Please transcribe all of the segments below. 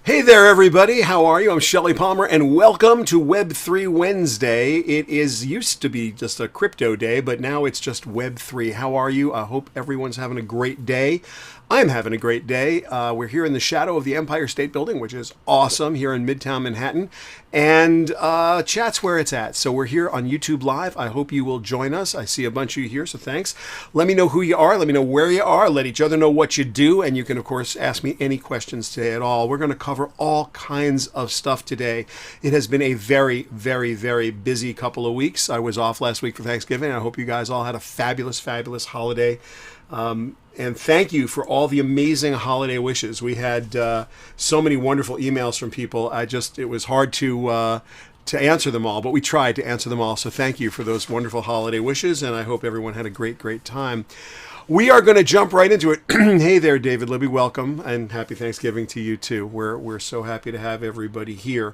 Hey there, everybody. How are you? I'm Shelly Palmer, and welcome to Web3 Wednesday. It used to be just a crypto day, but now it's just Web3. How are you? I hope everyone's having a great day. I'm having a great day. We're here in the shadow of the Empire State Building, which is awesome, here in Midtown Manhattan, and chat's where it's at. So we're here on YouTube Live. I hope you will join us. I see a bunch of you here, so thanks. Let me know who you are. Let me know where you are. Let each other know what you do, and you can, of course, ask me any questions today at all. We're going to cover all kinds of stuff today. It has been a very, very, very busy couple of weeks. I was off last week for Thanksgiving. I hope you guys all had a fabulous, fabulous holiday. And thank you for all the amazing holiday wishes. We had so many wonderful emails from people. It was hard to answer them all, but we tried to answer them all. So thank you for those wonderful holiday wishes, and I hope everyone had a great, great time. We are going to jump right into it. Hey there, David Libby. Welcome, and happy Thanksgiving to you too. We're so happy to have everybody here.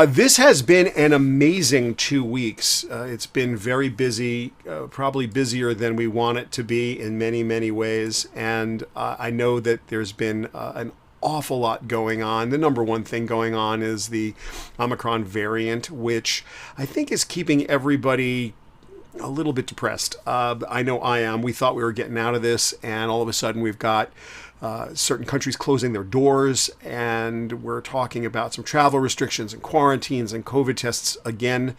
This has been an amazing 2 weeks. It's been very busy, probably busier than we want it to be in many, many ways. And I know that there's been an awful lot going on. The number one thing going on is the Omicron variant, which I think is keeping everybody a little bit depressed. I know I am. We thought we were getting out of this, and all of a sudden we've got certain countries closing their doors, and we're talking about some travel restrictions and quarantines and COVID tests again.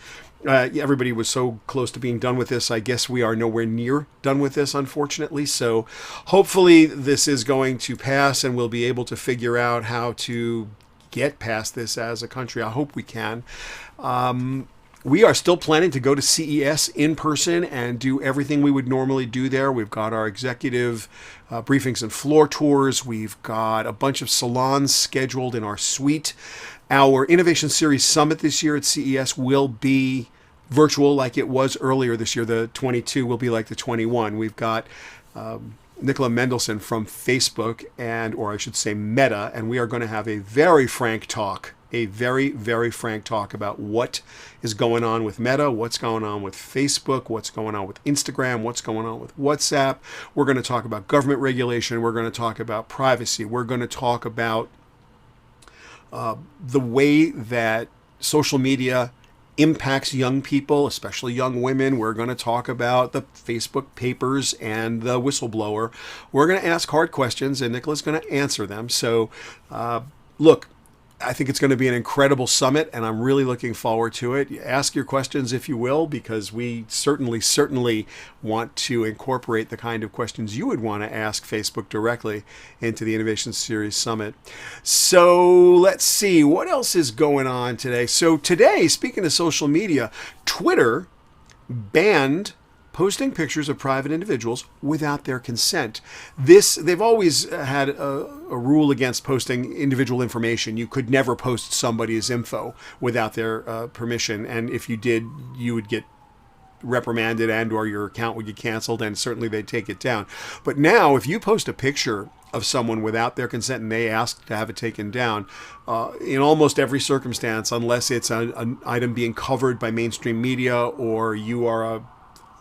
Everybody was so close to being done with this. I guess we are nowhere near done with this, unfortunately. So hopefully this is going to pass, and we'll be able to figure out how to get past this as a country. I hope we can. We are still planning to go to CES in person and do everything we would normally do there. We've got our executive briefings and floor tours. We've got a bunch of salons scheduled in our suite. Our Innovation Series Summit this year at CES will be virtual like it was earlier this year. The 22 will be like the 21. We've got Nicola Mendelsohn from Facebook, or I should say Meta, and we are going to have a very frank talk. A very, very frank talk about what is going on with Meta, what's going on with Facebook, what's going on with Instagram, what's going on with WhatsApp. We're going to talk about government regulation. We're going to talk about privacy. We're going to talk about the way that social media impacts young people, especially young women. We're going to talk about the Facebook papers and the whistleblower. We're going to ask hard questions, and Nicola's going to answer them. So, look, I think it's going to be an incredible summit, and I'm really looking forward to it. Ask your questions if you will, because we certainly want to incorporate the kind of questions you would want to ask Facebook directly into the Innovation Series Summit. So let's see, what else is going on today? So today, speaking of social media, Twitter banned posting pictures of private individuals without their consent. They've always had a rule against posting individual information. You could never post somebody's info without their permission, and if you did, you would get reprimanded or your account would get canceled, and certainly they'd take it down. But now, if you post a picture of someone without their consent and they ask to have it taken down, in almost every circumstance, unless it's an item being covered by mainstream media or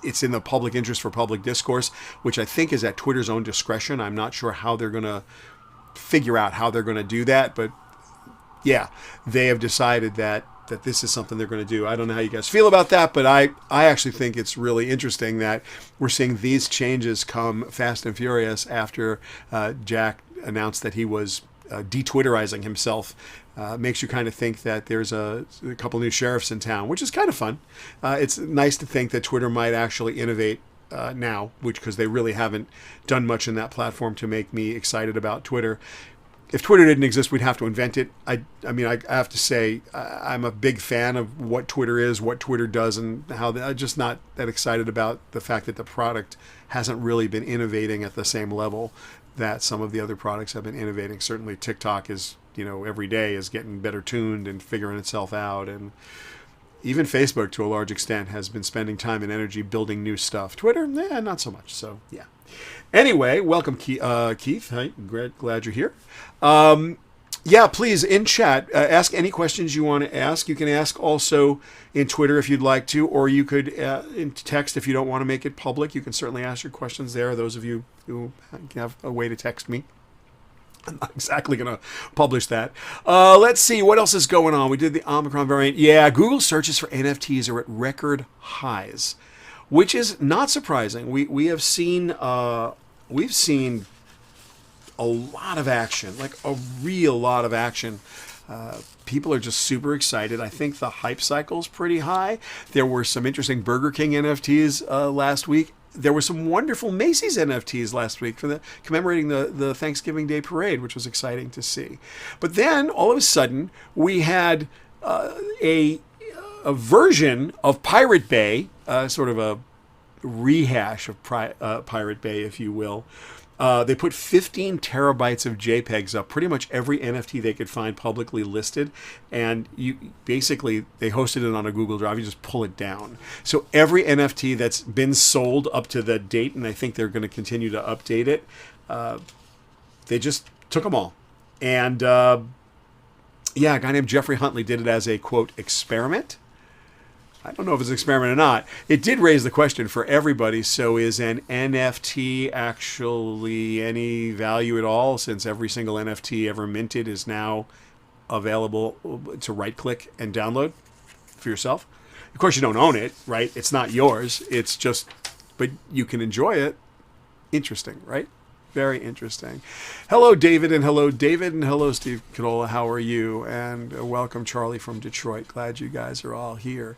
it's in the public interest for public discourse, which I think is at Twitter's own discretion. I'm not sure how they're going to figure out how they're going to do that, but yeah, they have decided that this is something they're going to do. I don't know how you guys feel about that, but I actually think it's really interesting that we're seeing these changes come fast and furious after Jack announced that he was de-Twitterizing himself. Makes you kind of think that there's a couple new sheriffs in town, which is kind of fun. It's nice to think that Twitter might actually innovate now, because they really haven't done much in that platform to make me excited about Twitter. If Twitter didn't exist, we'd have to invent it. I have to say, I'm a big fan of what Twitter is, what Twitter does, and I'm just not that excited about the fact that the product hasn't really been innovating at the same level that some of the other products have been innovating. Certainly TikTok is, every day is getting better tuned and figuring itself out. And even Facebook, to a large extent, has been spending time and energy building new stuff. Twitter, not so much. So, yeah. Anyway, welcome, Keith. Hi, glad you're here. Yeah, please, in chat, ask any questions you want to ask. You can ask also in Twitter if you'd like to, or you could in text if you don't want to make it public. You can certainly ask your questions there, those of you who have a way to text me. I'm not exactly going to publish that. Let's see. What else is going on? We did the Omicron variant. Yeah, Google searches for NFTs are at record highs, which is not surprising. We've seen a lot of action, like a real lot of action. People are just super excited. I think the hype cycle is pretty high. There were some interesting Burger King NFTs last week. There were some wonderful Macy's NFTs last week for commemorating the Thanksgiving Day parade, which was exciting to see. But then all of a sudden we had a version of Pirate Bay, sort of a rehash of Pirate Bay, if you will. They put 15 terabytes of JPEGs up, pretty much every NFT they could find publicly listed, and they hosted it on a Google Drive. You just pull it down. So every NFT that's been sold up to the date, and I think they're going to continue to update it, they just took them all. And a guy named Jeffrey Huntley did it as a, quote, experiment. I don't know if it's an experiment or not. It did raise the question for everybody. So is an NFT actually any value at all, since every single NFT ever minted is now available to right-click and download for yourself? Of course, you don't own it, right? It's not yours. It's just, but you can enjoy it. Interesting, right? Very interesting. Hello, David, and hello, Steve Cadola. How are you? And welcome, Charlie from Detroit. Glad you guys are all here.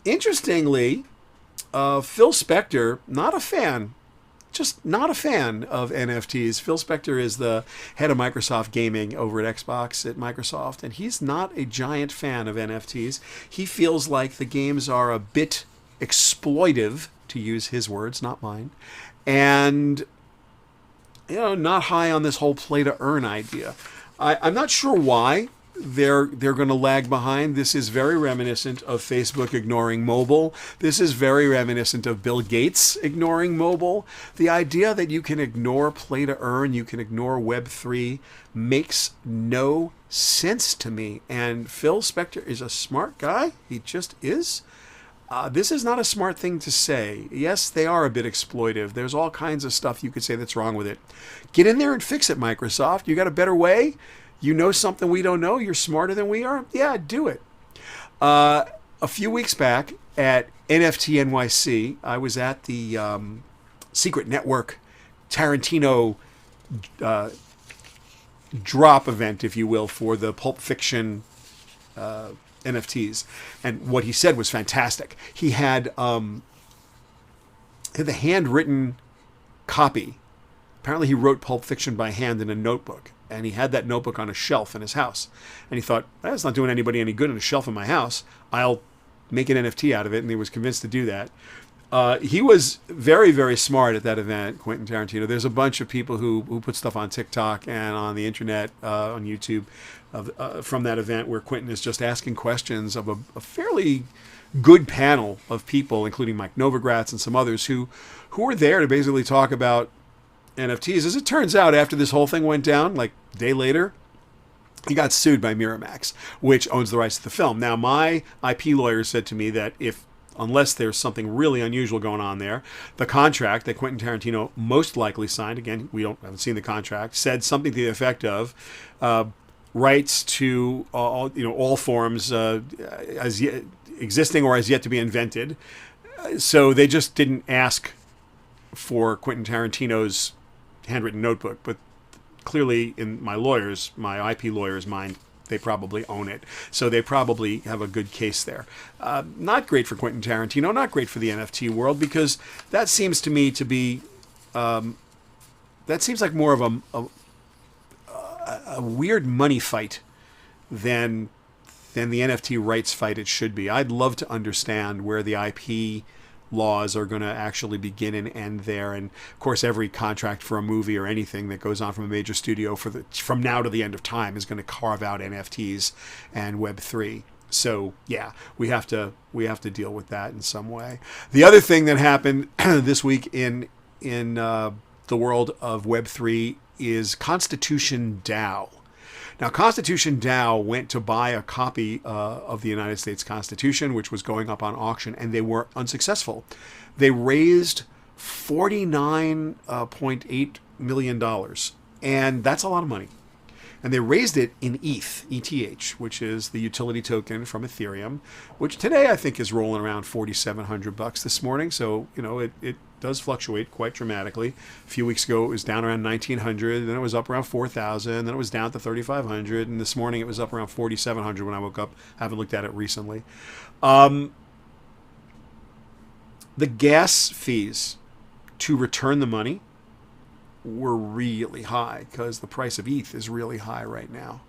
Interestingly, Phil Spector, not a fan of NFTs. Phil Spector is the head of Microsoft Gaming over at Xbox at Microsoft, and he's not a giant fan of NFTs. He feels like the games are a bit exploitive, to use his words, not mine, and not high on this whole play to earn idea. I'm not sure why they're going to lag behind. This is very reminiscent of Facebook ignoring mobile. This is very reminiscent of Bill Gates ignoring mobile. The idea that you can ignore play to earn, you can ignore Web3, makes no sense to me. And Phil Spector is a smart guy. He just is. This is not a smart thing to say. Yes, they are a bit exploitive. There's all kinds of stuff you could say that's wrong with it. Get in there and fix it, Microsoft. You got a better way? You know something we don't know? You're smarter than we are? Yeah, do it. A few weeks back at NFT NYC, I was at the Secret Network Tarantino drop event, if you will, for the Pulp Fiction NFTs, and what he said was fantastic. He had the handwritten copy. Apparently he wrote Pulp Fiction by hand in a notebook, and he had that notebook on a shelf in his house, and he thought, that's not doing anybody any good on a shelf in my house. I'll make an NFT out of it, and he was convinced to do that. He was very, very smart at that event, Quentin Tarantino. There's a bunch of people who put stuff on TikTok and on the internet, on YouTube, from that event, where Quentin is just asking questions of a fairly good panel of people, including Mike Novogratz and some others who were there to basically talk about NFTs. As it turns out, after this whole thing went down, like a day later, he got sued by Miramax, which owns the rights to the film. Now, my IP lawyer said to me that unless there's something really unusual going on there, the contract that Quentin Tarantino most likely signed, again, haven't seen the contract, said something to the effect of rights to all forms existing or as yet to be invented. So they just didn't ask for Quentin Tarantino's handwritten notebook, but clearly in my IP lawyer's mind, they probably own it. So they probably have a good case there. Not great for Quentin Tarantino, not great for the NFT world, because that seems to me to be, that seems like more of a weird money fight than the NFT rights fight it should be. I'd love to understand where the IP laws are going to actually begin and end there. And of course, every contract for a movie or anything that goes on from a major studio from now to the end of time is going to carve out NFTs and Web3. So yeah, we have to deal with that in some way. The other thing that happened this week in the world of Web3 is Constitution DAO. Now, Constitution DAO went to buy a copy of the United States Constitution, which was going up on auction, and they were unsuccessful. They raised $49.8 million And that's a lot of money. And they raised it in ETH, which is the utility token from Ethereum, which today I think is rolling around $4,700 this morning. So, it does fluctuate quite dramatically. A few weeks ago, it was down around 1,900, then it was up around 4,000, then it was down to 3,500, and this morning it was up around 4,700 when I woke up. I haven't looked at it recently. The gas fees to return the money were really high because the price of ETH is really high right now.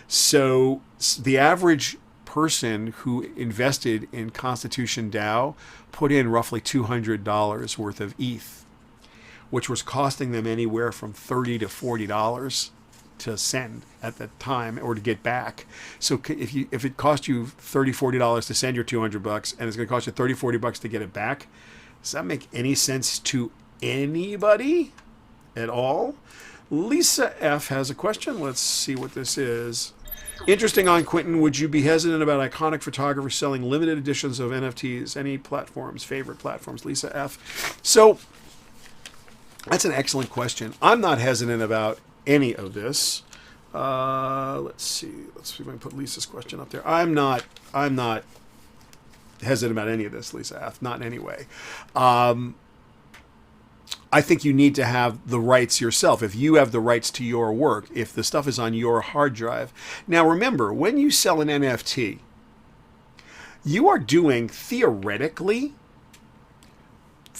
So the average person who invested in Constitution DAO put in roughly $200 worth of ETH, which was costing them anywhere from $30 to $40 to send at the time or to get back. So if it cost you $30, $40 to send your $200 and it's going to cost you $30, $40 to get it back, does that make any sense to anybody at all? Lisa F has a question. Let's see what this is. Interesting on Quentin. Would you be hesitant about iconic photographers selling limited editions of NFTs? Any platforms, favorite platforms? Lisa F. So that's an excellent question. I'm not hesitant about any of this. Let's see. Let's see if I can put Lisa's question up there. I'm not hesitant about any of this, Lisa F. Not in any way. I think you need to have the rights yourself. If you have the rights to your work, if the stuff is on your hard drive. Now remember, when you sell an NFT, you are doing theoretically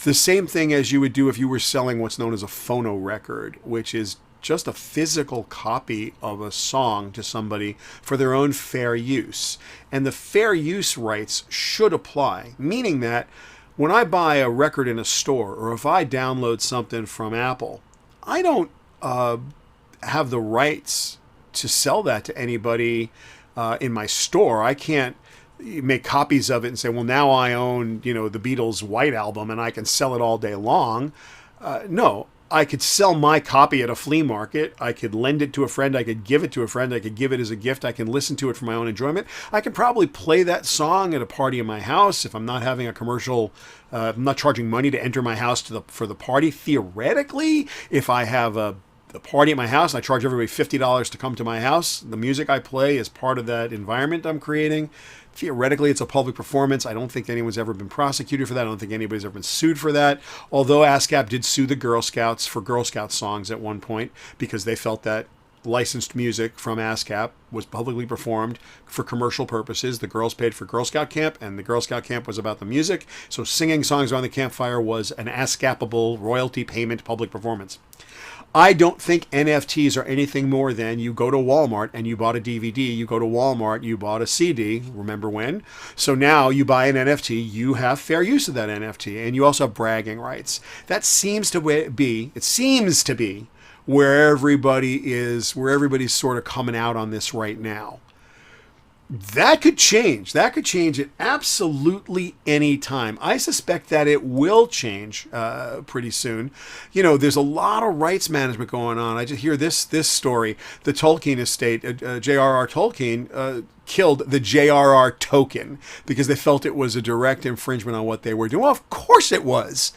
the same thing as you would do if you were selling what's known as a phono record, which is just a physical copy of a song to somebody for their own fair use. And the fair use rights should apply, meaning that when I buy a record in a store, or if I download something from Apple, I don't have the rights to sell that to anybody in my store. I can't make copies of it and say, well, now I own, the Beatles' White Album and I can sell it all day long. No, I could sell my copy at a flea market. I could lend it to a friend. I could give it to a friend. I could give it as a gift. I can listen to it for my own enjoyment. I could probably play that song at a party in my house if I'm not having a commercial. I'm not charging money to enter my house for the party. Theoretically, if I have a party at my house, I charge everybody $50 to come to my house. The music I play is part of that environment I'm creating. Theoretically, it's a public performance. I don't think anyone's ever been prosecuted for that. I don't think anybody's ever been sued for that. Although ASCAP did sue the Girl Scouts for Girl Scout songs at one point because they felt that licensed music from ASCAP was publicly performed for commercial purposes. The girls paid for Girl Scout camp, and the Girl Scout camp was about the music. So singing songs around the campfire was an ASCAPable royalty payment public performance. I don't think NFTs are anything more than you go to Walmart and you bought a DVD, you go to Walmart, you bought a CD, remember when? So now you buy an NFT, you have fair use of that NFT, and you also have bragging rights. That seems to be where everybody's sort of coming out on this right now. That could change. That could change at absolutely any time. I suspect that it will change pretty soon. There's a lot of rights management going on. I just hear this story. The Tolkien estate, JRR Tolkien, killed the JRR token because they felt it was a direct infringement on what they were doing. Well, of course it was.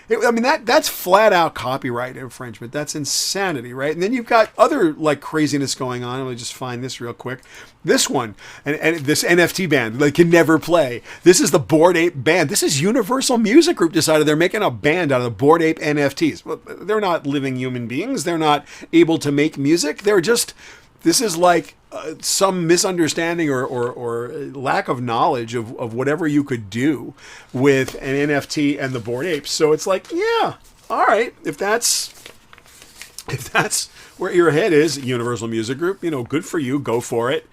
That's flat out copyright infringement. That's insanity, right? And then you've got other craziness going on. Let me just find this real quick. This one, and this NFT band, they can never play. This is the Bored Ape band. This is Universal Music Group decided they're making a band out of the Bored Ape NFTs. Well, they're not living human beings. They're not able to make music. This is some misunderstanding or lack of knowledge of whatever you could do with an NFT and the Bored Apes. So it's yeah, all right. If that's where your head is, Universal Music Group, good for you. Go for it.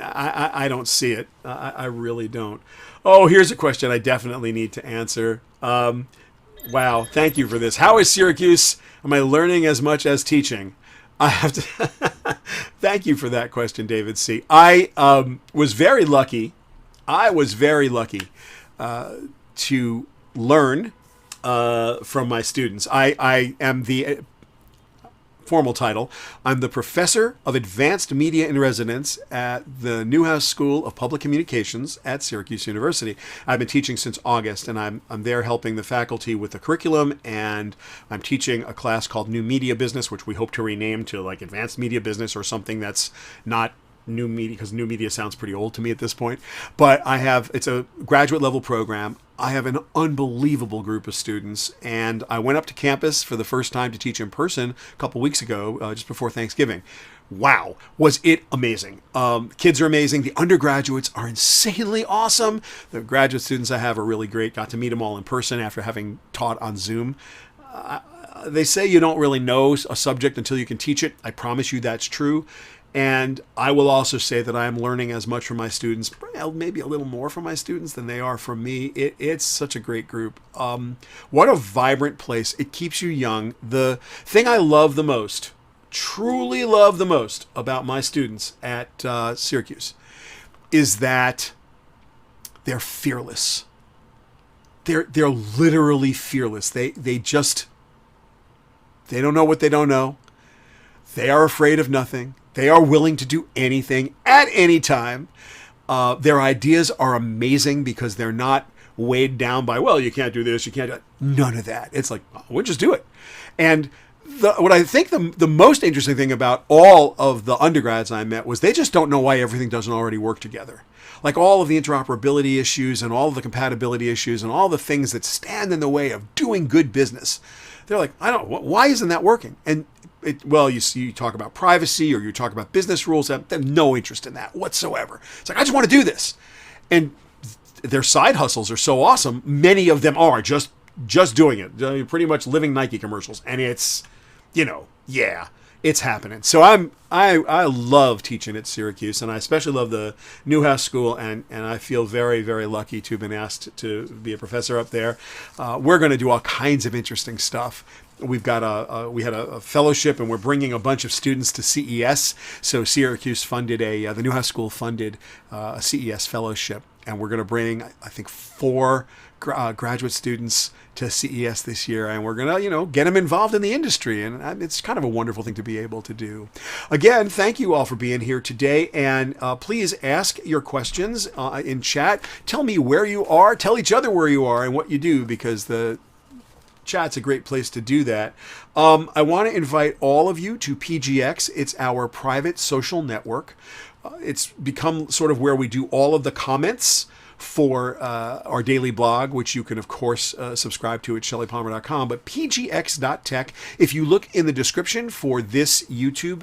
I don't see it. I really don't. Oh, here's a question I definitely need to answer. Wow, thank you for this. How is Syracuse? Am I learning as much as teaching? I have to thank you for that question, David C. I was very lucky. To learn from my students. I am formal title. I'm the Professor of Advanced Media in Residence at the Newhouse School of Public Communications at Syracuse University. I've been teaching since August, and I'm there helping the faculty with the curriculum, and I'm teaching a class called New Media Business, which we hope to rename to like Advanced Media Business or something that's not new media, because new media sounds pretty old to me at this point. But it's a graduate level program. I have an unbelievable group of students, and I went up to campus for the first time to teach in person a couple weeks ago, just before Thanksgiving. Wow, was it amazing. Kids are amazing. The undergraduates are insanely awesome. The graduate students I have are really great. Got to meet them all in person after having taught on Zoom. They say you don't really know a subject until you can teach it. I promise you that's true. And I will also say that I am learning as much from my students, maybe a little more from my students than they are from me. It's such a great group. What a vibrant place. It keeps you young. The thing I love the most, truly love the most about my students at Syracuse is that they're fearless. They're literally fearless. They don't know what they don't know. They are afraid of nothing. They are willing to do anything at any time. Their ideas are amazing because they're not weighed down by, well, you can't do this, you can't do that. None of that. It's like, we'll just do it. And what I think the most interesting thing about all of the undergrads I met was they just don't know why everything doesn't already work together. Like all of the interoperability issues and all of the compatibility issues and all the things that stand in the way of doing good business. They're like, why isn't that working? And you talk about privacy or you talk about business rules. They have no interest in that whatsoever. It's like, I just want to do this. And their side hustles are so awesome. Many of them are just doing it. They're pretty much living Nike commercials. And it's, it's happening. So I love teaching at Syracuse, and I especially love the Newhouse School, and I feel very, very lucky to have been asked to be a professor up there. We're going to do all kinds of interesting stuff. We've got we had a fellowship, and we're bringing a bunch of students to CES. So Syracuse funded the Newhouse School funded a CES fellowship, and we're going to bring, I think, 4 graduate students to CES this year, and we're gonna get them involved in the industry, and it's kind of a wonderful thing to be able to do. Again, thank you all for being here today, and please ask your questions in chat. Tell me where you are, tell each other where you are and what you do, because the chat's a great place to do that. I want to invite all of you to PGX. It's our private social network. It's become sort of where we do all of the comments for our daily blog, which you can, of course, subscribe to at shellypalmer.com. But pgx.tech, if you look in the description for this YouTube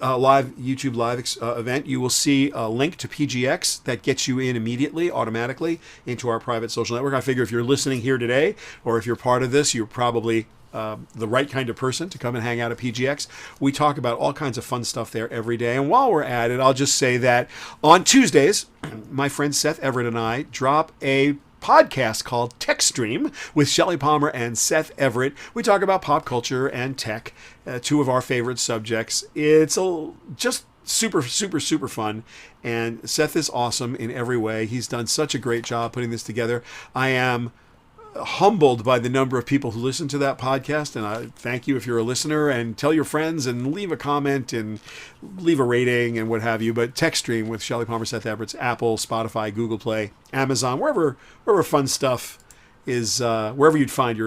live event, you will see a link to PGX that gets you in immediately, automatically, into our private social network. I figure if you're listening here today, or if you're part of this, you're probably the right kind of person to come and hang out at PGX. We talk about all kinds of fun stuff there every day. And while we're at it, I'll just say that on Tuesdays, my friend Seth Everett and I drop a podcast called Tech Stream with Shelly Palmer and Seth Everett. We talk about pop culture and tech, 2 of our favorite subjects. It's just super, super, super fun. And Seth is awesome in every way. He's done such a great job putting this together. I am humbled by the number of people who listen to that podcast, and I thank you if you're a listener, and tell your friends and leave a comment and leave a rating and what have you. But Tech Stream with Shelly Palmer, Seth Everett's Apple, Spotify, Google Play, Amazon, wherever fun stuff is, wherever you'd find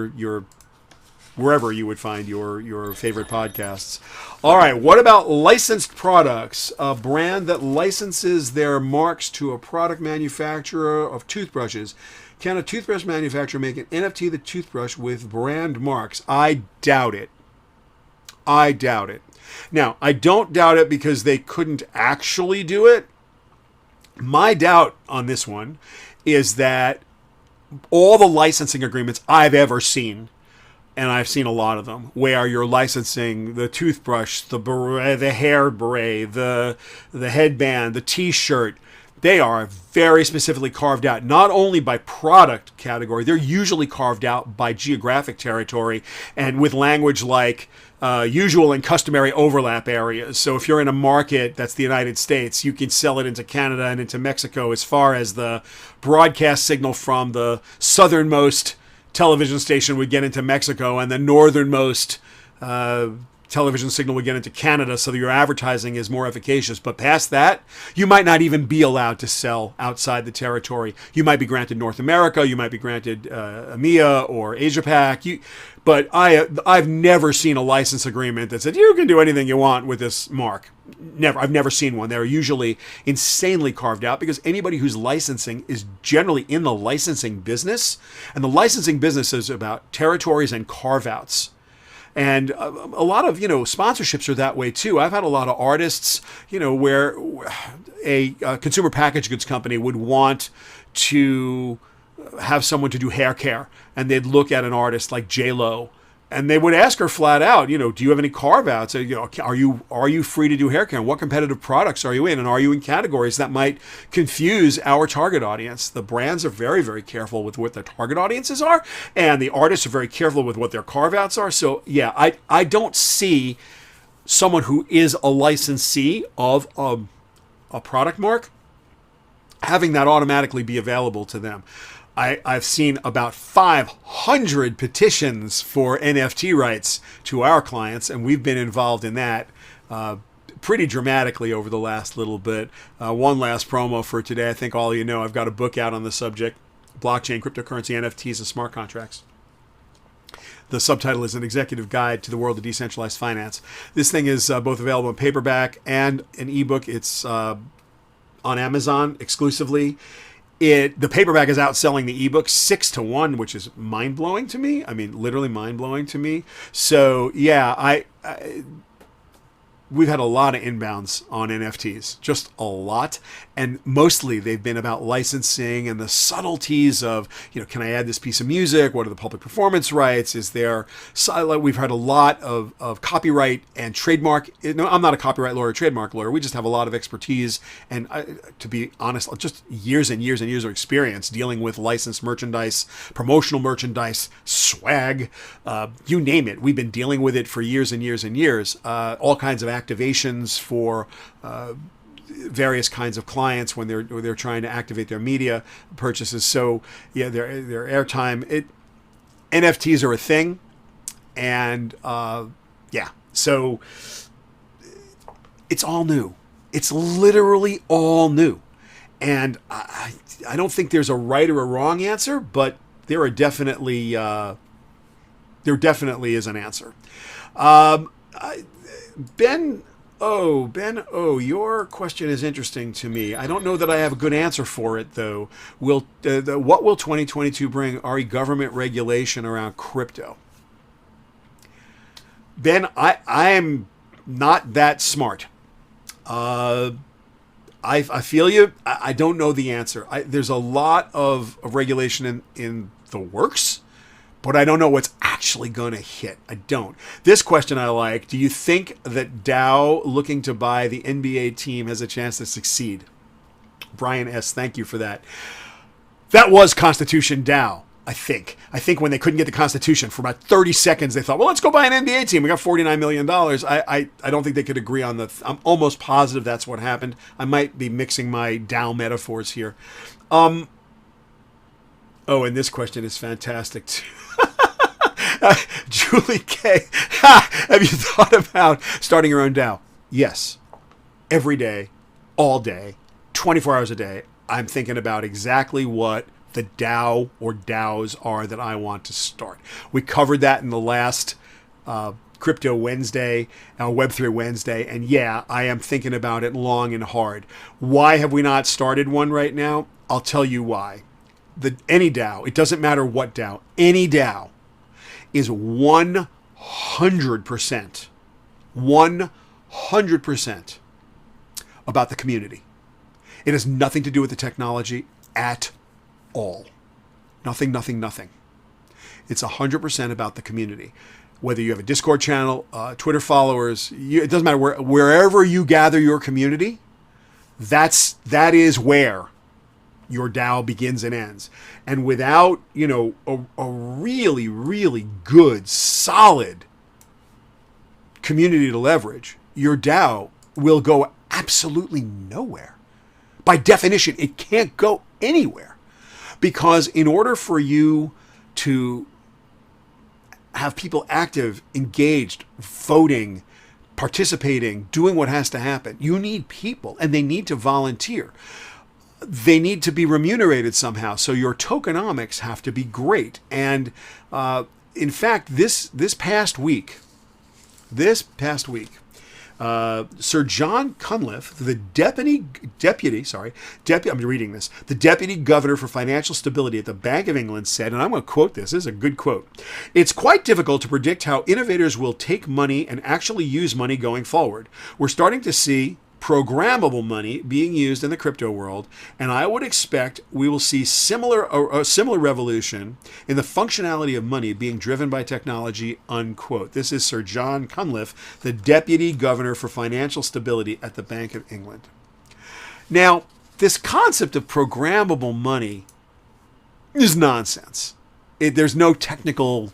wherever you would find your favorite podcasts. All right, what about licensed products? A brand that licenses their marks to a product manufacturer of toothbrushes. Can a toothbrush manufacturer make an NFT of the toothbrush with brand marks? I doubt it. Now, I don't doubt it because they couldn't actually do it. My doubt on this one is that all the licensing agreements I've ever seen, and I've seen a lot of them, where you're licensing the toothbrush, the beret, the hair beret, the headband, the t-shirt, they are very specifically carved out, not only by product category, they're usually carved out by geographic territory, and with language like usual and customary overlap areas. So if you're in a market that's the United States, you can sell it into Canada and into Mexico as far as the broadcast signal from the southernmost television station would get into Mexico, and the northernmost television signal would get into Canada so that your advertising is more efficacious. But past that, you might not even be allowed to sell outside the territory. You might be granted North America, you might be granted EMEA or Asia Pac. But I've never seen a license agreement that said you can do anything you want with this mark. Never. I've never seen one. They're usually insanely carved out because anybody who's licensing is generally in the licensing business. And the licensing business is about territories and carve-outs. And a lot of, sponsorships are that way too. I've had a lot of artists, where a consumer packaged goods company would want to have someone to do hair care, and they'd look at an artist like J-Lo, and they would ask her flat out, do you have any carve-outs? Are you free to do hair care? And what competitive products are you in? And are you in categories that might confuse our target audience? The brands are very, very careful with what their target audiences are, and the artists are very careful with what their carve-outs are. So yeah, I don't see someone who is a licensee of a product mark having that automatically be available to them. I've seen about 500 petitions for NFT rights to our clients, and we've been involved in that pretty dramatically over the last little bit. One last promo for today. I think all of you know I've got a book out on the subject, Blockchain, Cryptocurrency, NFTs, and Smart Contracts. The subtitle is An Executive Guide to the World of Decentralized Finance. This thing is both available in paperback and an ebook. It's on Amazon exclusively. The paperback is outselling the ebook 6-1, which is mind-blowing to me. I mean, literally mind-blowing to me. So, yeah, we've had a lot of inbounds on NFTs, just a lot. And mostly they've been about licensing and the subtleties of, can I add this piece of music? What are the public performance rights? Is there, we've had a lot of copyright and trademark. No, I'm not a copyright lawyer or trademark lawyer. We just have a lot of expertise. And to be honest, just years and years and years of experience dealing with licensed merchandise, promotional merchandise, swag, you name it. We've been dealing with it for years and years and years. All kinds of activations for various kinds of clients when they're trying to activate their media purchases. So yeah, their airtime. NFTs are a thing, and yeah. So it's all new. It's literally all new, and I don't think there's a right or a wrong answer, but there definitely is an answer. Ben O, your question is interesting to me. I don't know that I have a good answer for it, though. What will 2022 bring? Are government regulation around crypto? Ben, I'm not that smart. I feel you. I don't know the answer. There's a lot of regulation in the works, but I don't know what's actually going to hit. I don't. This question I like. Do you think that Dow looking to buy the NBA team has a chance to succeed? Brian S., thank you for that. That was Constitution Dow, I think. I think when they couldn't get the Constitution for about 30 seconds, they thought, well, let's go buy an NBA team. We got $49 million. I don't think they could agree on I'm almost positive that's what happened. I might be mixing my Dow metaphors here. Oh, and this question is fantastic too. Julie K. Have you thought about starting your own DAO? Yes. Every day, all day, 24 hours a day, I'm thinking about exactly what the DAO or DAOs are that I want to start. We covered that in the last Crypto Wednesday, Web3 Wednesday, and yeah, I am thinking about it long and hard. Why have we not started one right now? I'll tell you why. Any DAO, it doesn't matter what DAO, any DAO is 100% about the community. It has nothing to do with the technology at all. Nothing. It's 100% about the community. Whether you have a Discord channel, Twitter followers, it doesn't matter wherever you gather your community, that is where your DAO begins and ends. And without, a really, really good, solid community to leverage, your DAO will go absolutely nowhere. By definition, it can't go anywhere. Because in order for you to have people active, engaged, voting, participating, doing what has to happen. You need people, and they need to volunteer. They need to be remunerated somehow. So your tokenomics have to be great. And in fact, this past week, Sir John Cunliffe, the deputy, I'm reading this, the Deputy Governor for Financial Stability at the Bank of England said, and I'm going to quote this, this is a good quote, "It's quite difficult to predict how innovators will take money and actually use money going forward. We're starting to see programmable money being used in the crypto world, and I would expect we will see a similar revolution in the functionality of money being driven by technology," unquote. This is Sir John Cunliffe, the Deputy Governor for Financial Stability at the Bank of England. Now, this concept of programmable money is nonsense. There's no technical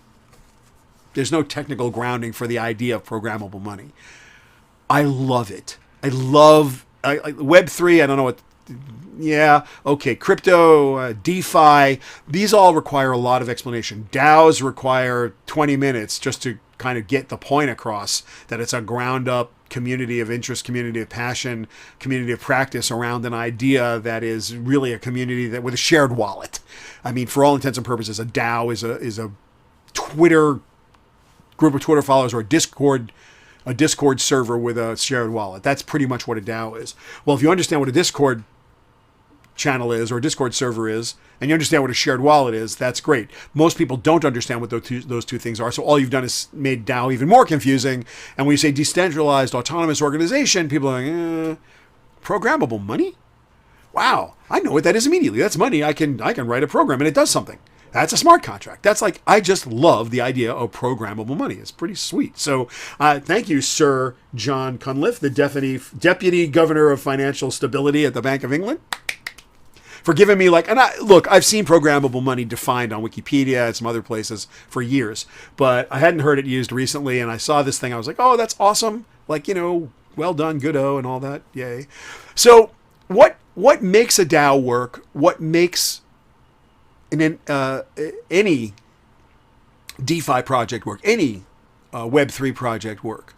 grounding for the idea of programmable money. I love it. I love Web3. I don't know what. Yeah, okay. Crypto, DeFi. These all require a lot of explanation. DAOs require 20 minutes just to kind of get the point across that it's a ground up community of interest, community of passion, community of practice around an idea that is really a community that with a shared wallet. I mean, for all intents and purposes, a DAO is a Twitter group of Twitter followers or a Discord server with a shared wallet. That's pretty much what a DAO is. Well, if you understand what a Discord channel is or a Discord server is, and you understand what a shared wallet is, that's great. Most people don't understand what those two things are, so all you've done is made DAO even more confusing. And when you say decentralized autonomous organization, people are like, programmable money? Wow, I know what that is immediately. That's money. I can write a program and it does something. That's a smart contract. That's like, I just love the idea of programmable money. It's pretty sweet. So thank you, Sir John Cunliffe, the Deputy Governor of Financial Stability at the Bank of England, for giving me look, I've seen programmable money defined on Wikipedia and some other places for years, but I hadn't heard it used recently, and I saw this thing. I was like, oh, that's awesome. Like, well done, good-o, and all that. Yay. So what makes a DAO work? What makes any DeFi project work, any Web3 project work,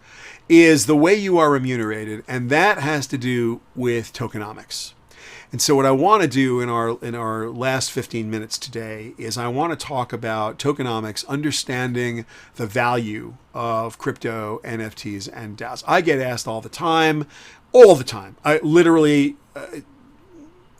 is the way you are remunerated, and that has to do with tokenomics. And so what I want to do in our last 15 minutes today is I want to talk about tokenomics, understanding the value of crypto, NFTs, and DAOs. I get asked all the time. I literally...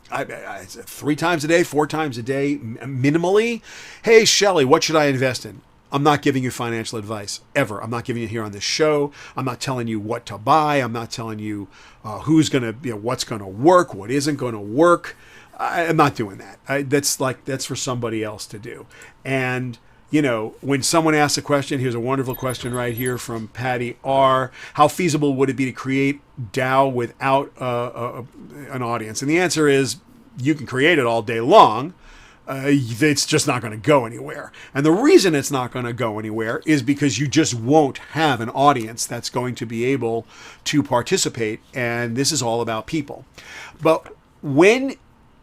I 3 times a day, 4 times a day, minimally. Hey, Shelly, what should I invest in? I'm not giving you financial advice, ever. I'm not giving it here on this show. I'm not telling you what to buy. I'm not telling you what's going to work, what isn't going to work. I'm not doing that. That's for somebody else to do. And, when someone asks a question, here's a wonderful question right here from Patty R. How feasible would it be to create DAO without an audience? And the answer is, you can create it all day long. It's just not going to go anywhere. And the reason it's not going to go anywhere is because you just won't have an audience that's going to be able to participate. And this is all about people. But when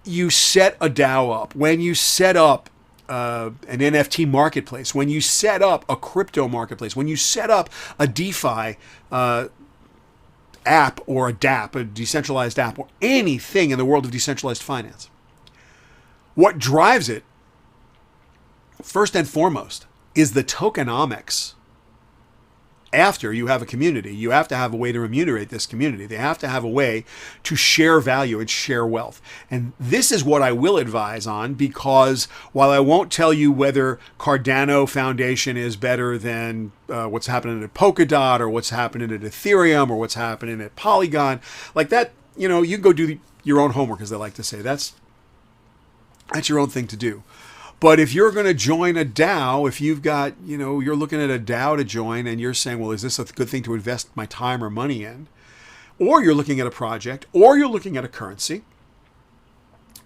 you set a DAO up, when you set up an NFT marketplace, when you set up a crypto marketplace, when you set up a DeFi app or a DApp, a decentralized app, or anything in the world of decentralized finance, what drives it, first and foremost, is the tokenomics. After you have a community, you have to have a way to remunerate this community. They have to have a way to share value and share wealth. And this is what I will advise on, because while I won't tell you whether Cardano Foundation is better than what's happening at Polkadot or what's happening at Ethereum or what's happening at Polygon, like that, you can go do your own homework, as they like to say. That's your own thing to do. But if you're going to join a DAO, if you've got, you're looking at a DAO to join and you're saying, well, is this a good thing to invest my time or money in? Or you're looking at a project, or you're looking at a currency,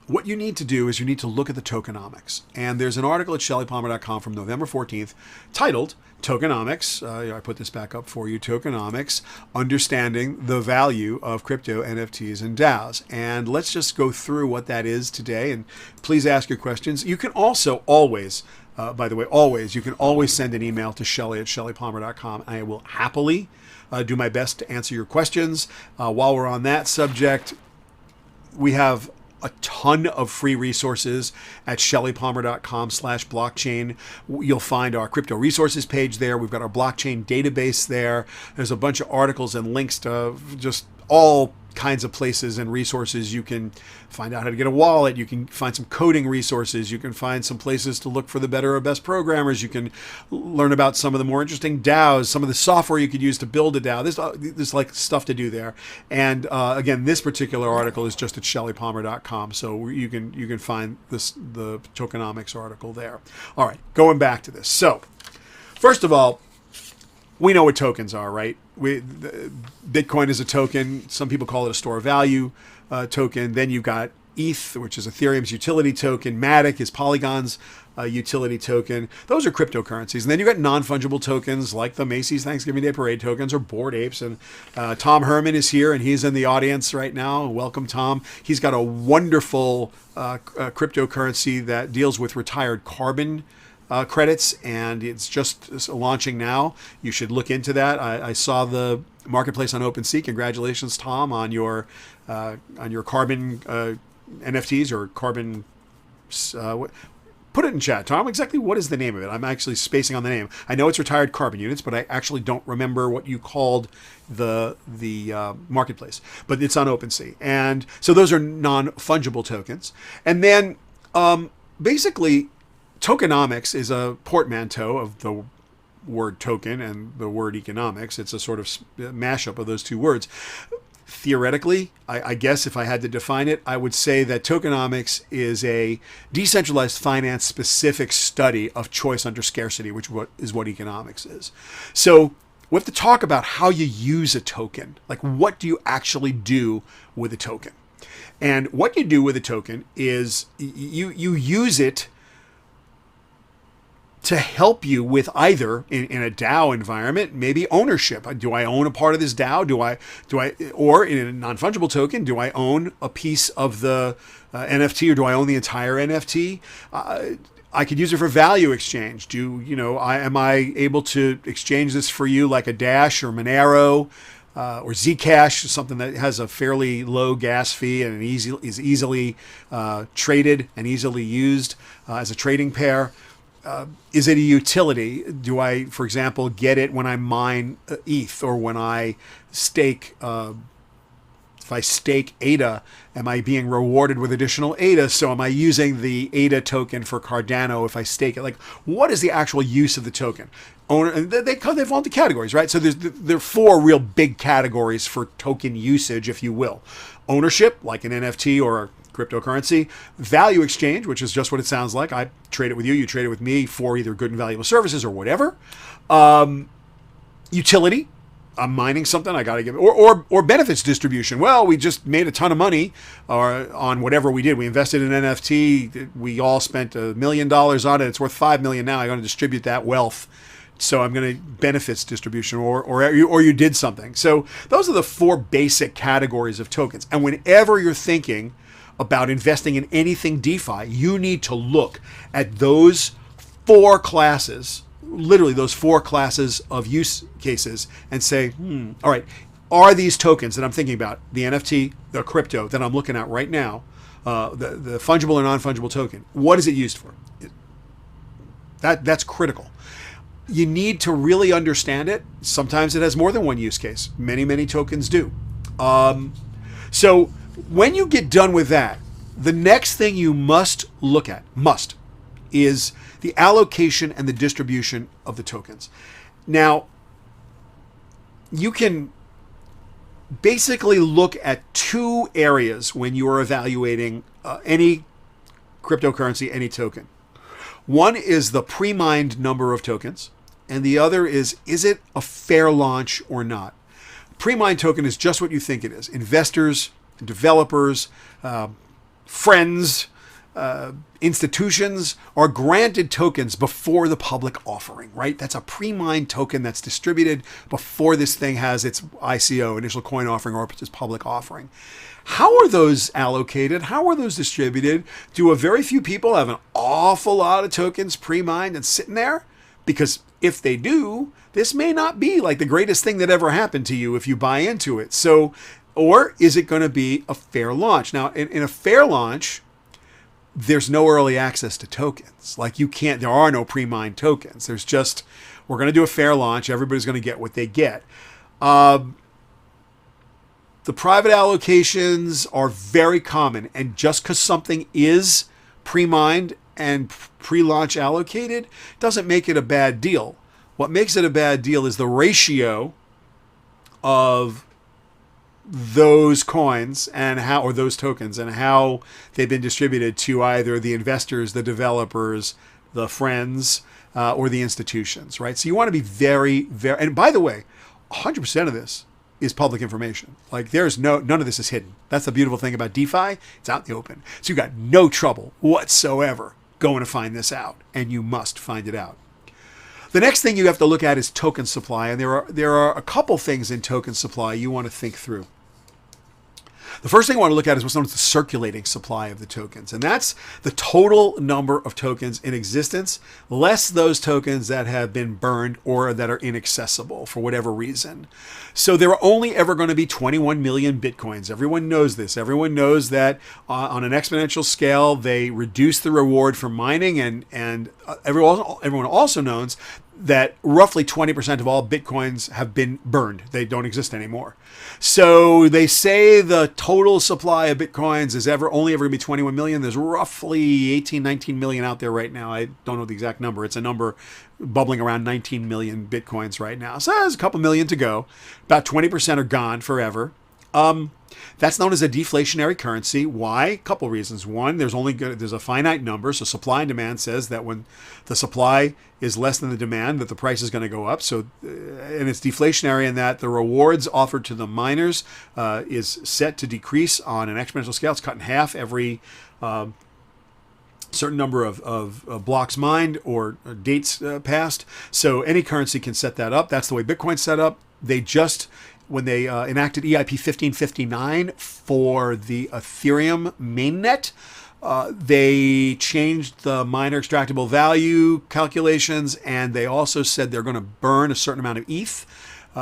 what you need to do is you need to look at the tokenomics. And there's an article at shellypalmer.com from November 14th titled Tokenomics. I put this back up for you. Tokenomics, Understanding the Value of Crypto, NFTs, and DAOs. And let's just go through what that is today. And please ask your questions. You can also always, by the way, you can always send an email to Shelly at shellypalmer.com. I will happily do my best to answer your questions. While we're on that subject, we have a ton of free resources at shellypalmer.com/blockchain. You'll find our crypto resources page there. We've got our blockchain database there. There's a bunch of articles and links to just all kinds of places and resources. You can find out how to get a wallet. You can find some coding resources. You can find some places to look for the better or best programmers. You can learn about some of the more interesting DAOs, some of the software you could use to build a DAO. There's like stuff to do there. And again, this particular article is just at shellypalmer.com, so you can find the tokenomics article there. All right, going back to this. So first of all, we know what tokens are, right? Bitcoin is a token. Some people call it a store of value token. Then you've got ETH, which is Ethereum's utility token. Matic is Polygon's utility token. Those are cryptocurrencies. And then you've got non-fungible tokens like the Macy's Thanksgiving Day Parade tokens or Bored Apes. And Tom Herman is here, and he's in the audience right now. Welcome, Tom. He's got a wonderful cryptocurrency that deals with retired carbon credits, and it's just launching now. You should look into that. I saw the marketplace on OpenSea. Congratulations, Tom, on your carbon NFTs or carbon. Put it in chat, Tom. Exactly what is the name of it? I'm actually spacing on the name. I know it's retired carbon units, but I actually don't remember what you called the marketplace. But it's on OpenSea, and so those are non-fungible tokens. And then basically, tokenomics is a portmanteau of the word token and the word economics. It's a sort of mashup of those two words. Theoretically, I guess if I had to define it, I would say that tokenomics is a decentralized finance specific study of choice under scarcity, which is what economics is. So we have to talk about how you use a token. Like, what do you actually do with a token? And what you do with a token is you use it to help you with either in a DAO environment, maybe ownership. Do I own a part of this DAO? Or in a non-fungible token, do I own a piece of the NFT, or do I own the entire NFT? I could use it for value exchange. Am I able to exchange this for you like a Dash or Monero or Zcash, something that has a fairly low gas fee and is easily traded and easily used as a trading pair? Is it a utility? Do I, for example, get it when I mine ETH or when I stake? If I stake ADA, am I being rewarded with additional ADA? So am I using the ADA token for Cardano if I stake it? Like, what is the actual use of the token? They fall into categories, right? So there are four real big categories for token usage, if you will. Ownership, like an NFT or a cryptocurrency. Value exchange, which is just what it sounds like. I trade it with you, you trade it with me for either good and valuable services or whatever. Utility, I'm mining something, I got to give it. Or benefits distribution. Well, we just made a ton of money on whatever we did. We invested in NFT. We all spent $1 million on it. It's worth $5 million now. I'm going to distribute that wealth. So I'm going to benefits distribution, or you did something. So those are the four basic categories of tokens. And whenever you're thinking about investing in anything DeFi, you need to look at those four classes, literally those four classes of use cases, and say, all right, are these tokens that I'm thinking about, the NFT, the crypto that I'm looking at right now, the fungible or non-fungible token, what is it used for? That's critical. You need to really understand it. Sometimes it has more than one use case. Many tokens do. So when you get done with that, the next thing you must look at, is the allocation and the distribution of the tokens. Now, you can basically look at two areas when you are evaluating any cryptocurrency, any token. One is the pre-mined number of tokens, and the other is it a fair launch or not? Pre-mined token is just what you think it is. Investors, developers, friends, institutions are granted tokens before the public offering, right? That's a pre-mined token that's distributed before this thing has its ICO, initial coin offering, or its public offering. How are those allocated? How are those distributed? Do a very few people have an awful lot of tokens pre-mined and sitting there? Because if they do, this may not be like the greatest thing that ever happened to you if you buy into it. So, or is it going to be a fair launch? Now, in a fair launch, there's no early access to tokens. Like there are no pre-mined tokens. There's just, we're going to do a fair launch. Everybody's going to get what they get. The private allocations are very common. And just because something is pre-mined and pre-launch allocated doesn't make it a bad deal. What makes it a bad deal is the ratio of those coins and how, or those tokens and how they've been distributed to either the investors, the developers, the friends, or the institutions, right? So you want to be very, very, and by the way, 100% of this is public information. Like there's none of this is hidden. That's the beautiful thing about DeFi. It's out in the open. So you got no trouble whatsoever going to find this out, and you must find it out. The next thing you have to look at is token supply, and there are a couple things in token supply you want to think through. The first thing I want to look at is what's known as the circulating supply of the tokens. And that's the total number of tokens in existence, less those tokens that have been burned or that are inaccessible for whatever reason. So there are only ever going to be 21 million Bitcoins. Everyone knows this. Everyone knows that on an exponential scale, they reduce the reward for mining, and everyone also knows that roughly 20% of all Bitcoins have been burned. They don't exist anymore. So they say the total supply of Bitcoins is only ever going to be 21 million. There's roughly 18, 19 million out there right now. I don't know the exact number. It's a number bubbling around 19 million Bitcoins right now. So there's a couple million to go. About 20% are gone forever. That's known as a deflationary currency. Why? A couple reasons. One, there's a finite number. So supply and demand says that when the supply is less than the demand, that the price is going to go up. So, and it's deflationary in that the rewards offered to the miners is set to decrease on an exponential scale. It's cut in half every certain number of blocks mined or dates passed. So any currency can set that up. That's the way Bitcoin's set up. When they enacted EIP 1559 for the Ethereum mainnet, they changed the miner extractable value calculations, and they also said they're going to burn a certain amount of ETH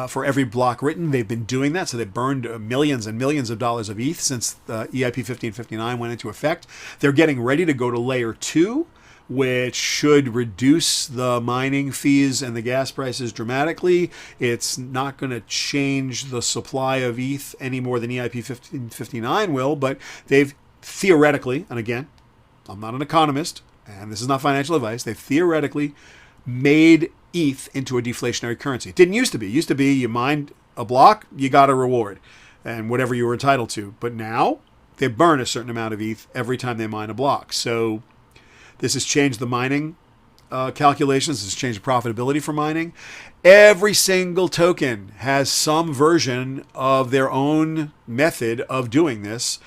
for every block written. They've been doing that, so they burned millions and millions of dollars of ETH since the EIP 1559 went into effect. They're getting ready to go to layer 2, which should reduce the mining fees and the gas prices dramatically. It's not going to change the supply of ETH any more than EIP 1559 will, but they've theoretically, and again, I'm not an economist, and this is not financial advice, they've theoretically made ETH into a deflationary currency. It didn't used to be. It used to be you mined a block, you got a reward, and whatever you were entitled to. But now they burn a certain amount of ETH every time they mine a block. So this has changed the mining calculations. This has changed the profitability for mining. Every single token has some version of their own method of doing this.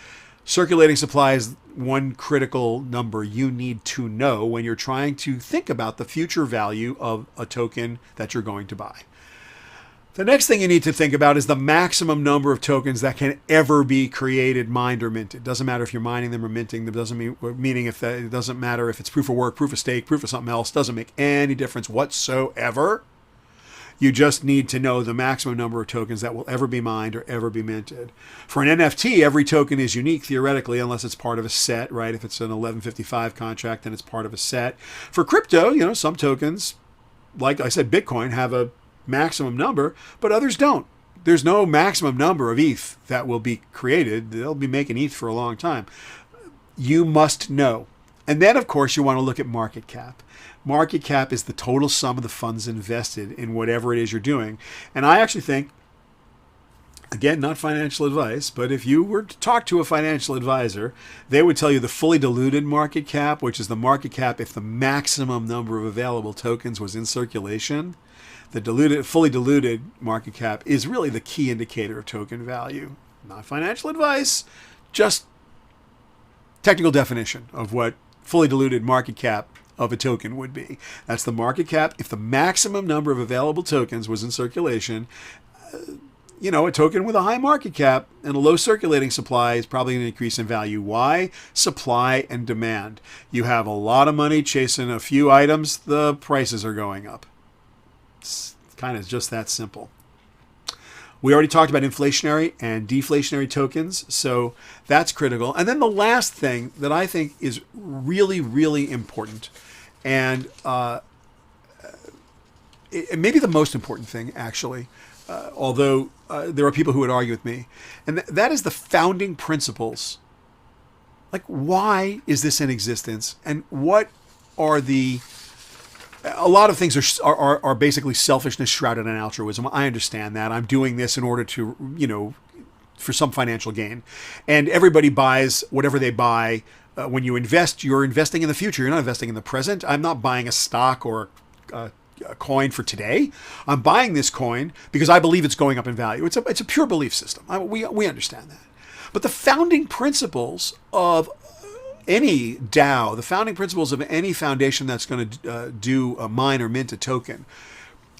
Circulating supply is one critical number you need to know when you're trying to think about the future value of a token that you're going to buy. The next thing you need to think about is the maximum number of tokens that can ever be created, mined, or minted. It doesn't matter if you're mining them or minting them. It doesn't matter if it's proof of work, proof of stake, proof of something else. It doesn't make any difference whatsoever. You just need to know the maximum number of tokens that will ever be mined or ever be minted. For an NFT, every token is unique theoretically, unless it's part of a set, right? If it's an 1155 contract, then it's part of a set. For crypto, some tokens, like I said, Bitcoin, have a maximum number, but others don't. There's no maximum number of ETH that will be created. They'll be making ETH for a long time. You must know. And then, of course, you want to look at market cap. Market cap is the total sum of the funds invested in whatever it is you're doing. And I actually think, again, not financial advice, but if you were to talk to a financial advisor, they would tell you the fully diluted market cap, which is the market cap if the maximum number of available tokens was in circulation. The fully diluted market cap is really the key indicator of token value. Not financial advice, just technical definition of what fully diluted market cap of a token would be. That's the market cap if the maximum number of available tokens was in circulation. A token with a high market cap and a low circulating supply is probably going to increase in value. Why? Supply and demand. You have a lot of money chasing a few items, the prices are going up. It's kind of just that simple. We already talked about inflationary and deflationary tokens, so that's critical. And then the last thing that I think is really, really important, and it may be the most important thing, actually, although there are people who would argue with me, and that is the founding principles. Like, why is this in existence, and what are the... A lot of things are basically selfishness shrouded in altruism. I understand that. I'm doing this in order to, for some financial gain. And everybody buys whatever they buy. When you invest, you're investing in the future. You're not investing in the present. I'm not buying a stock or a coin for today. I'm buying this coin because I believe it's going up in value. It's a pure belief system. We understand that. But the founding principles of any DAO, the founding principles of any foundation that's going to do a mine or mint a token,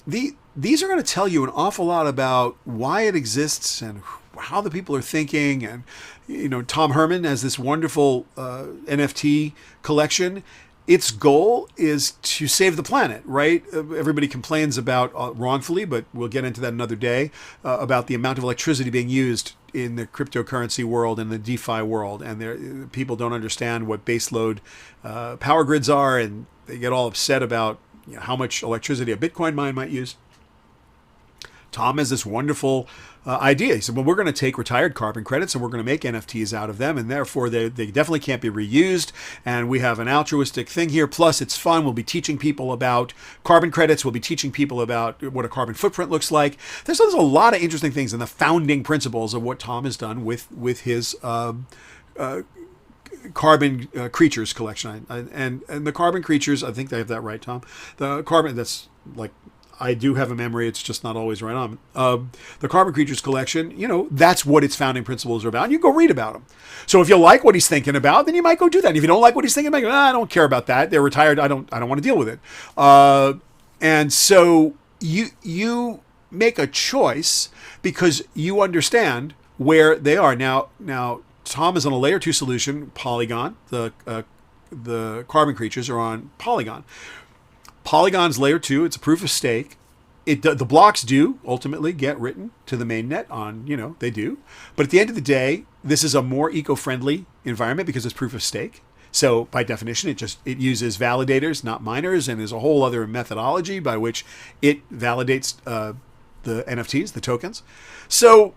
these are going to tell you an awful lot about why it exists and how the people are thinking. And, Tom Herman has this wonderful NFT collection. Its goal is to save the planet, right? Everybody complains about, wrongfully, but we'll get into that another day, about the amount of electricity being used in the cryptocurrency world and the DeFi world. And people don't understand what baseload power grids are, and they get all upset about how much electricity a Bitcoin mine might use. Tom has this wonderful idea. He said, well, we're going to take retired carbon credits and we're going to make NFTs out of them, and therefore they definitely can't be reused. And we have an altruistic thing here. Plus, it's fun. We'll be teaching people about carbon credits. We'll be teaching people about what a carbon footprint looks like. There's a lot of interesting things in the founding principles of what Tom has done with his carbon creatures collection. And the carbon creatures, I think they have that right, Tom. The carbon, that's like... I do have a memory, it's just not always right on. The Carbon Creatures collection, that's what its founding principles are about. And you go read about them. So if you like what he's thinking about, then you might go do that. And if you don't like what he's thinking about, I don't care about that. They're retired. I don't want to deal with it. And so you make a choice because you understand where they are. Now Tom is on a layer 2 solution, Polygon. The Carbon Creatures are on Polygon. Polygon's layer 2. It's a proof of stake. The blocks do ultimately get written to the mainnet on, they do. But at the end of the day, this is a more eco-friendly environment because it's proof of stake. So by definition, it uses validators, not miners, and there's a whole other methodology by which it validates the NFTs, the tokens. So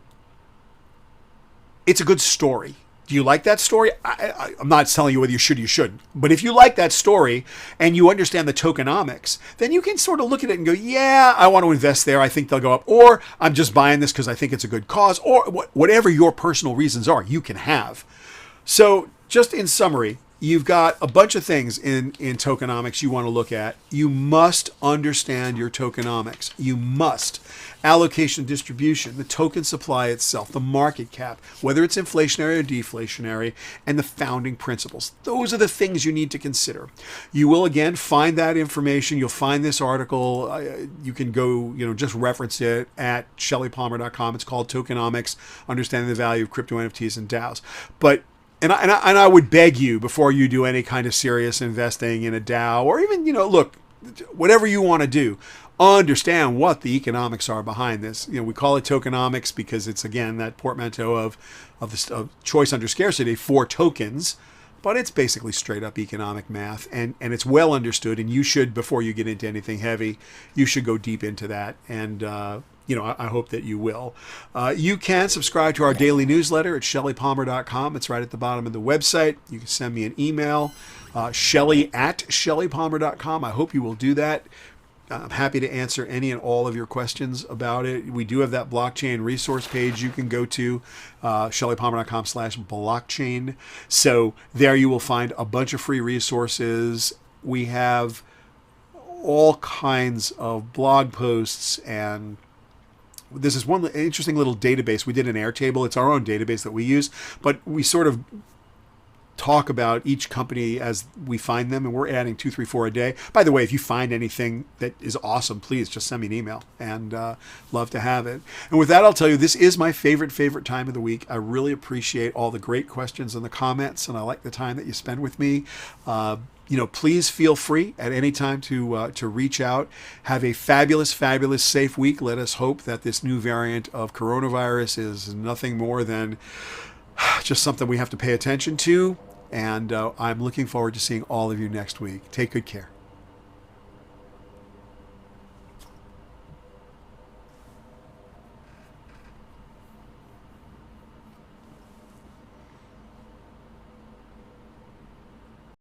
it's a good story. Do you like that story? I'm not telling you whether you should or you shouldn't. But if you like that story and you understand the tokenomics, then you can sort of look at it and go, yeah, I want to invest there. I think they'll go up. Or I'm just buying this because I think it's a good cause. Or whatever your personal reasons are, you can have. So just in summary, you've got a bunch of things in tokenomics you want to look at. You must understand your tokenomics. You must. Allocation, distribution, the token supply itself, the market cap, whether it's inflationary or deflationary, and the founding principles. Those are the things you need to consider. You will, again, find that information. You'll find this article. You can go, just reference it at shellypalmer.com. It's called Tokenomics, Understanding the Value of Crypto NFTs and DAOs. But And I would beg you, before you do any kind of serious investing in a DAO, or even, look, whatever you want to do, understand what the economics are behind this. We call it tokenomics because it's, again, that portmanteau of choice under scarcity for tokens, but it's basically straight up economic math, and it's well understood. And you should, before you get into anything heavy, you should go deep into that. And, I hope that you will. You can subscribe to our daily newsletter at shellypalmer.com. It's right at the bottom of the website. You can send me an email, shelly@shellypalmer.com. I hope you will do that. I'm happy to answer any and all of your questions about it. We do have that blockchain resource page you can go to, shellypalmer.com/blockchain. So there you will find a bunch of free resources. We have all kinds of blog posts, and this is one interesting little database. We did an Airtable. It's our own database that we use, but we sort of talk about each company as we find them, and we're adding 2, 3, 4 a day. By the way, if you find anything that is awesome, please just send me an email, and love to have it. And with that, I'll tell you, this is my favorite time of the week. I really appreciate all the great questions and the comments, and I like the time that you spend with me. Please feel free at any time to reach out. Have a fabulous, safe week. Let us hope that this new variant of coronavirus is nothing more than just something we have to pay attention to. And I'm looking forward to seeing all of you next week. Take good care.